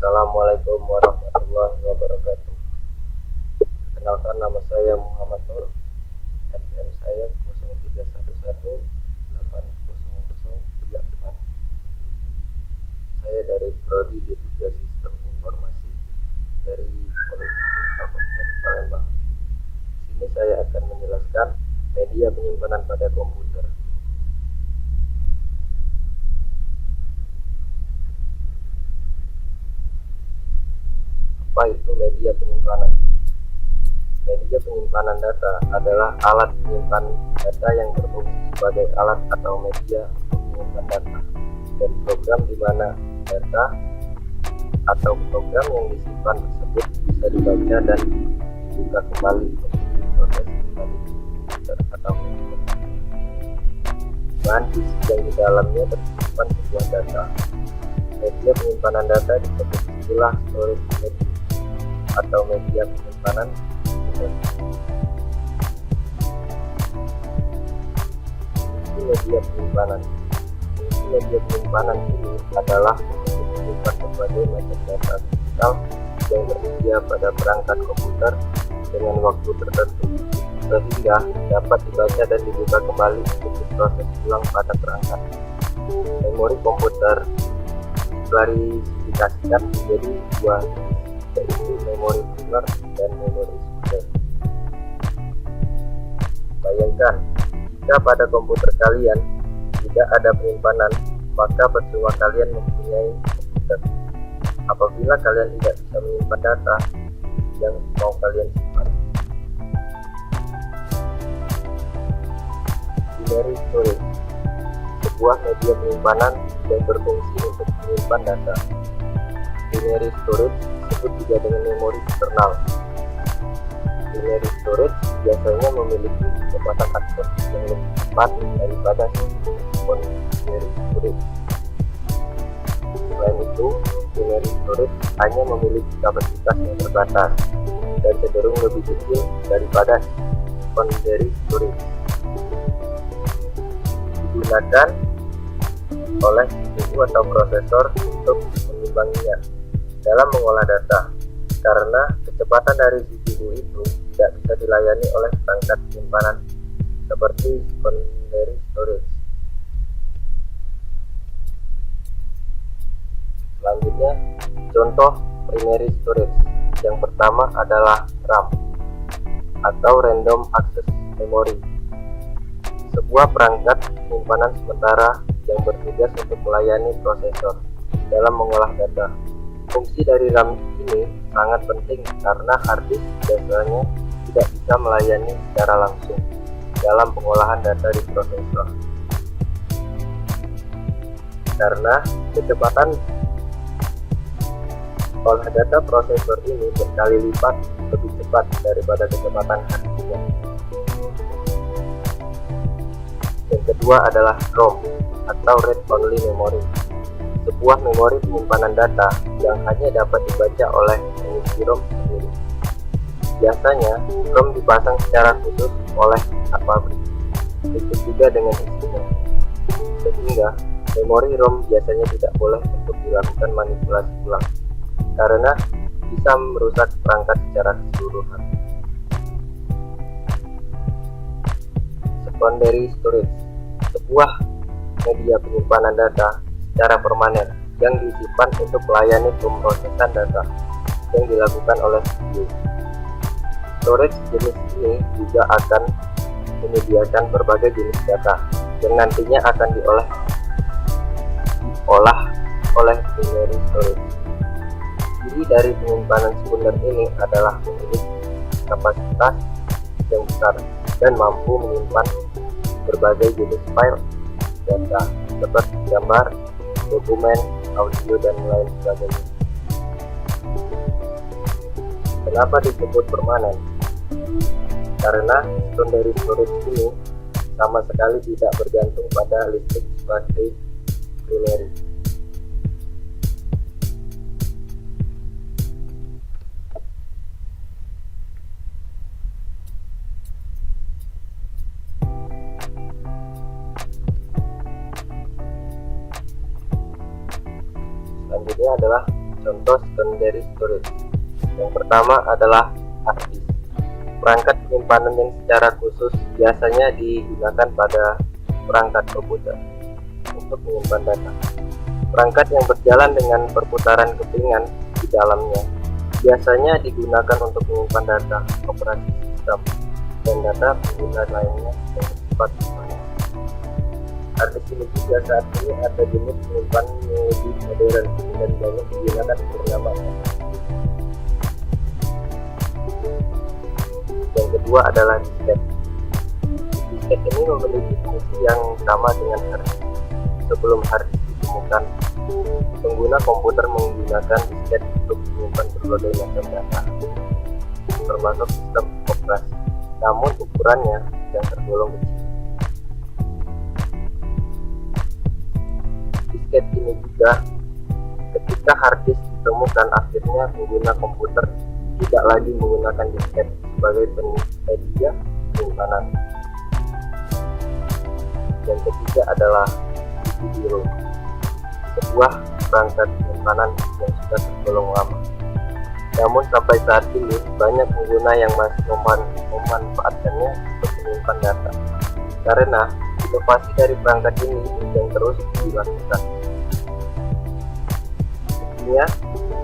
Assalamualaikum warahmatullahi wabarakatuh. Perkenalkan, nama saya Muhammad Nur. NPM saya 0311800034. Saya dari Prodi D3 Sistem Informasi dari Politeknik Kabupaten Palembang. Di sini saya akan menjelaskan media penyimpanan pada komputer. Apa itu media penyimpanan? Media penyimpanan data adalah alat penyimpan data yang berfungsi sebagai alat atau media untuk menyimpan data, dan program di mana data atau program yang disimpan tersebut bisa dibaca dan dibuka kembali untuk diproses kembali di komputer atau handphone. Bahan fisik yang di dalamnya tersimpan sebuah data. Media penyimpanan data disebut istilah storage media atau media penyimpanan sekunder. Fungsi media penyimpanan ini adalah untuk menyimpan berbagai macam data digital yang tersedia pada perangkat komputer dengan waktu tertentu, sehingga dapat dibaca dan dibuka kembali untuk diproses ulang pada perangkat. Memori komputer diklasifikasikan menjadi dua, yaitu memori primer dan memori sekunder. Bayangkan, jika pada komputer kalian tidak ada penyimpanan, maka percuma kalian mempunyai komputer. Apabila kalian tidak bisa menyimpan data yang mau kalian simpan. Binary storage, sebuah media penyimpanan yang berfungsi untuk menyimpan data. Binary storage disebut juga dengan memori internal. Binary storage biasanya memiliki kecepatan akses yang lebih cepat daripada binary storage. Selain itu, binary storage hanya memiliki kapasitas yang terbatas dan cenderung lebih kecil daripada secondary storage. Digunakan oleh CPU atau prosesor untuk mengimbanginya dalam mengolah data, karena kecepatan dari CPU itu tidak bisa dilayani oleh perangkat penyimpanan seperti secondary storage. Selanjutnya, contoh primary storage. Yang pertama adalah RAM atau Random Access Memory, sebuah perangkat penyimpanan sementara yang bertugas untuk melayani prosesor dalam mengolah data. Fungsi dari RAM ini sangat penting karena hard disk biasanya tidak bisa melayani secara langsung dalam pengolahan data di prosesor, karena kecepatan olah data prosesor ini berkali lipat lebih cepat daripada kecepatan hard disk. Yang kedua adalah ROM atau Read Only Memory, sebuah memori penyimpanan data yang hanya dapat dibaca oleh pengisi ROM sendiri. Biasanya, ROM dipasang secara khusus oleh pabrik, begitu juga dengan isinya, sehingga memori ROM biasanya tidak boleh untuk dilakukan manipulasi ulang, karena bisa merusak perangkat secara keseluruhan. Secondary storage, sebuah media penyimpanan data secara permanen yang disimpan untuk melayani pemrosesan data yang dilakukan oleh CPU. Storage jenis ini juga akan menyediakan berbagai jenis data yang nantinya akan diolah oleh binary storage. Ciri dari penyimpanan sekunder ini adalah memiliki kapasitas yang besar dan mampu menyimpan berbagai jenis file data seperti gambar, dokumen, audio, dan lain sebagainya. Kenapa disebut permanen? Karena secondary storage ini sama sekali tidak bergantung pada listrik seperti primary. Selanjutnya adalah contoh secondary storage. Yang pertama adalah hard disk, perangkat penyimpanan yang secara khusus biasanya digunakan pada perangkat komputer untuk menyimpan data. Perangkat yang berjalan dengan perputaran kepingan di dalamnya biasanya digunakan untuk menyimpan data operasi sistem dan data pengguna lainnya yang bersifat permanen. Hard disk ini juga saat ini ada jenis penyimpanan yang lebih modern dan banyak digunakan bernama. Yang kedua adalah disket. Disket ini memiliki fungsi yang sama dengan hard disk. Sebelum hard disk ditemukan, pengguna komputer menggunakan disket untuk menyimpan berbagai macam data, termasuk sistem operasi, namun ukurannya yang tergolong kecil. Disket ini juga ketika hard disk ditemukan, akhirnya pengguna komputer tidak lagi menggunakan disket sebagai media penyimpanan. Yang ketiga adalah DVD-ROM, sebuah perangkat penyimpanan yang sudah tergolong lama. Namun sampai saat ini banyak pengguna yang masih memanfaatkannya untuk menyimpan data, karena inovasi dari perangkat ini yang terus dilakukan. Intinya,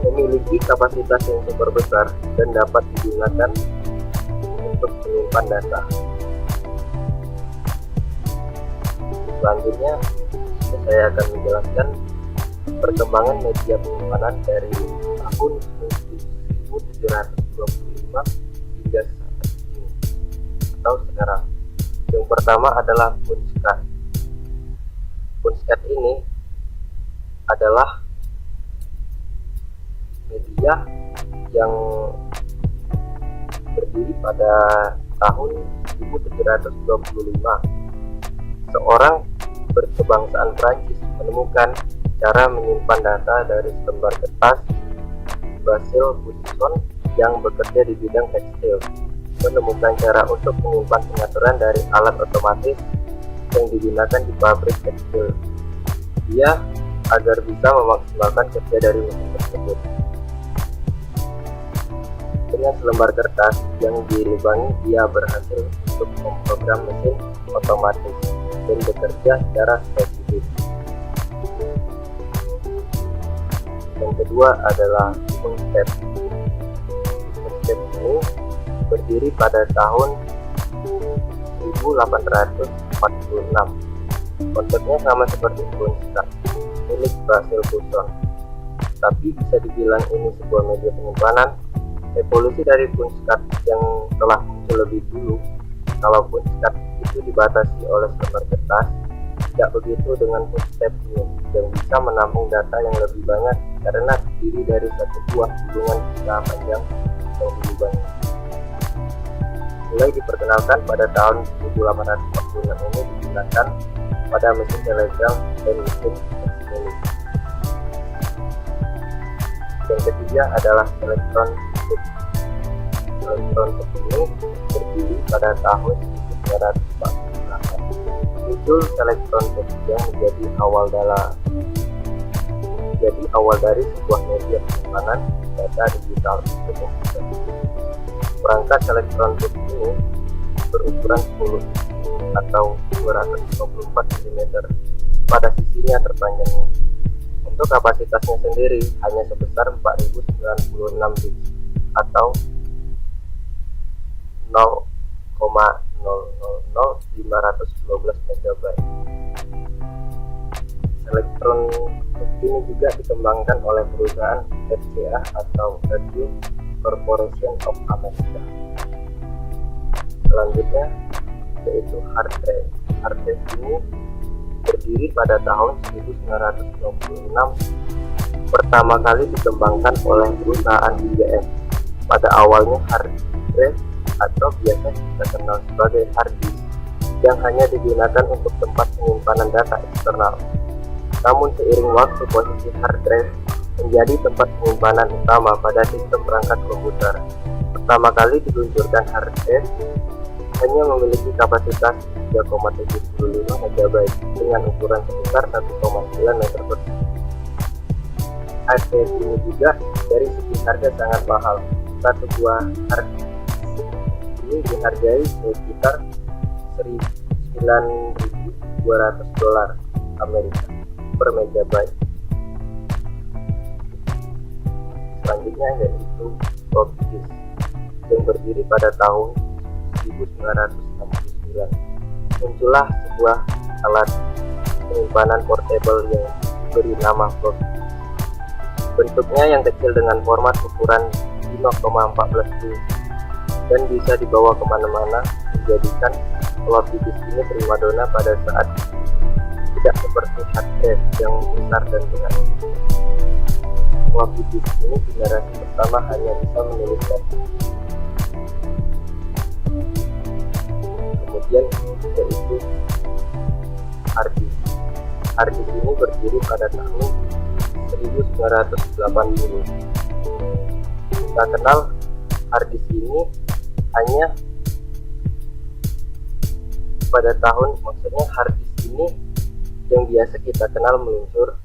memiliki kapasitas yang super besar dan dapat digunakan untuk menyimpan data. Selanjutnya, saya akan menjelaskan perkembangan media penyimpanan dari tahun 1725 hingga saat ini atau sekarang. Yang pertama adalah punchcard. Punchcard ini adalah media yang berdiri pada tahun 1725. Seorang berkebangsaan Prancis menemukan cara menyimpan data dari selembar kertas. Basil Buisson yang bekerja di bidang tekstil menemukan cara untuk menyimpan pengaturan dari alat otomatis yang digunakan di pabrik tekstil. Dia agar bisa memaksimalkan kerja dari mesin tersebut. Dengan selembar kertas yang dilubangi, dia berhasil untuk memprogram mesin otomatis dan bekerja secara spesifik. Yang kedua adalah punchpad. Punchpad ini berdiri pada tahun 1846. Konsepnya sama seperti punchcard milik Basil Buisson, tapi bisa dibilang ini sebuah media penyimpanan. Evolusi dari punchcard yang telah muncul lebih dulu. Kalau punchcard itu dibatasi oleh selembar kertas, tidak begitu dengan punchpad ini yang bisa menampung data yang lebih banyak karena terdiri dari satu buah gulungan pita panjang yang dilubangi. Mulai diperkenalkan pada tahun 1846 ini digunakan pada mesin telegram dan mesin elektronik. Yang ketiga adalah elektron tube. Elektron tube ini berdiri pada tahun 1948. Muncul elektron tube yang menjadi awal dari sebuah media penyimpanan data digital untuk komputer. Perangkat elektron tube ini berukuran 10 atau 254 mm pada sisinya terpanjangnya. Untuk kapasitasnya sendiri hanya sebesar 4096 bits atau 0,000512 MB. Elektron ini juga dikembangkan oleh perusahaan RCA atau Radio Corporation of America. Selanjutnya yaitu hard drive. Hard drive ini berdiri pada tahun 1996. Pertama kali dikembangkan oleh perusahaan IBM. Pada awalnya hard drive atau biasa kita kenal sebagai hard disk yang hanya digunakan untuk tempat penyimpanan data eksternal. Namun seiring waktu posisi hard drive menjadi tempat penyimpanan utama pada sistem perangkat komputer. Pertama kali diluncurkan hard drive hanya memiliki kapasitas 3,75 MB dengan ukuran sebesar 1,9 meter persegi. hard drive ini juga dari segi harga sangat mahal. Satu buah hard ini dihargai sekitar $9.200 Amerika per megabyte. Selanjutnya yaitu floppy disk yang berdiri pada tahun 1969. Muncullah sebuah alat penyimpanan portable yang diberi nama floppy disk. Bentuknya yang kecil dengan format ukuran 5,14 inch dan bisa dibawa kemana-mana, menjadikan floppy disk ini primadona pada saat tidak seperti hard drive yang besar dan berat. Floppy disk ini generasi pertama hanya bisa menulis data. Kemudian yaitu hard disk. Hard disk ini berdiri pada tahun 1980. Kita kenal hard disk ini hanya pada maksudnya hard disk ini yang biasa kita kenal meluncur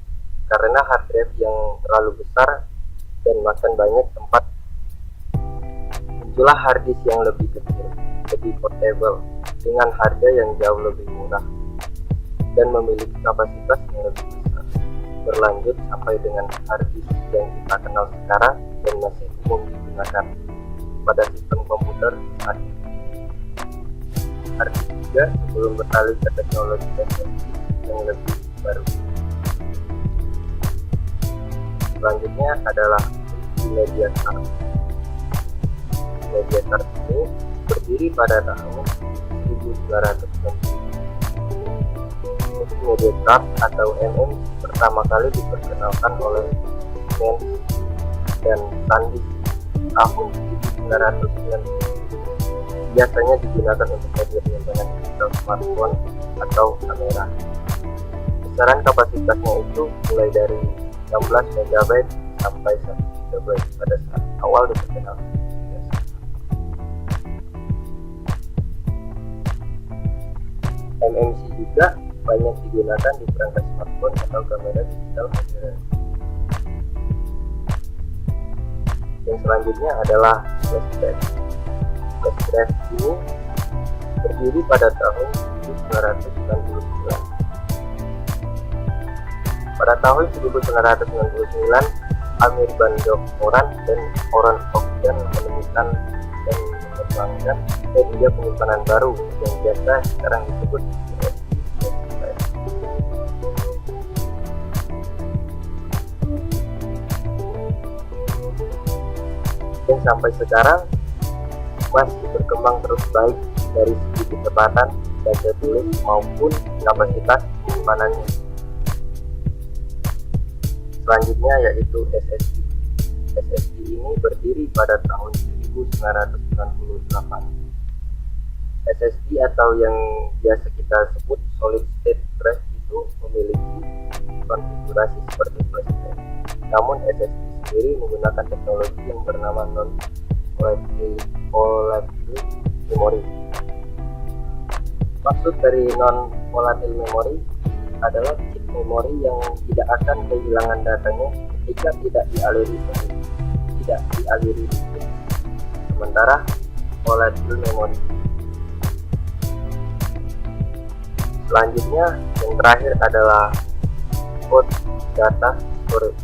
karena hard drive yang terlalu besar dan makan banyak tempat. Muncullah hard disk yang lebih kecil, lebih portable dengan harga yang jauh lebih murah dan memiliki kapasitas yang lebih besar. Berlanjut sampai dengan hard disk yang kita kenal sekarang dan masih umum digunakan pada sistem komputer saat ini. Hard disk juga sebelum beralih ke teknologi SSD yang lebih baru. Selanjutnya adalah media card. Media card ini berdiri pada tahun 1990. Media card atau MM pertama kali diperkenalkan oleh Menz dan Sandys tahun 1990. Biasanya digunakan untuk media penyimpanan digital smartphone atau kamera. Besaran kapasitasnya itu mulai dari 16 MB sampai 1 GB pada saat awal diperkenalkan. MMC juga banyak digunakan di perangkat smartphone atau kamera digital modern. Yang selanjutnya adalah flash drive. Flash drive ini berdiri pada tahun 1999. Pada tahun 1999, Amir Bandokoran dan Oren Okjan menemukan dan mengembangkan media penyimpanan baru yang biasa sekarang disebut USB. Dan sampai sekarang masih berkembang terus baik dari segi kecepatan data tulis maupun kapasitas penyimpanannya. Selanjutnya yaitu SSD. SSD ini berdiri pada tahun 1998. SSD atau yang biasa kita sebut solid state drive itu memiliki konfigurasi seperti flash drive. Namun SSD sendiri menggunakan teknologi yang bernama non-volatile memory. Maksud dari non-volatile memory adalah chip memori yang tidak akan kehilangan datanya ketika tidak dialiri listrik. Sementara volatile memory. Selanjutnya yang terakhir adalah hot data storage.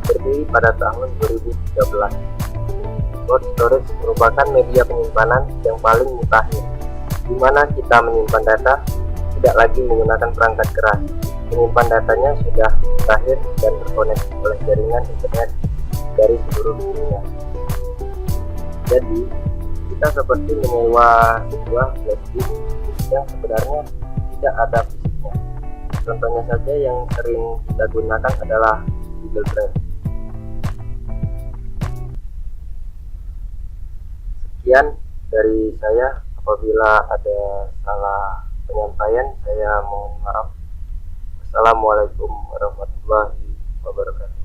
Berdiri pada tahun 2013. Hot storage merupakan media penyimpanan yang paling mutakhir, di mana kita menyimpan data tidak lagi menggunakan perangkat keras. Menyimpan datanya sudah mutakhir dan terkoneksi oleh jaringan internet dari seluruh dunia. Jadi, kita seperti menyewa sebuah flash disk yang sebenarnya tidak ada fisiknya. Contohnya saja yang sering kita gunakan adalah Google Drive. Sekian dari saya. Apabila ada salah penyampaian, saya mohon maaf. Assalamualaikum warahmatullahi wabarakatuh.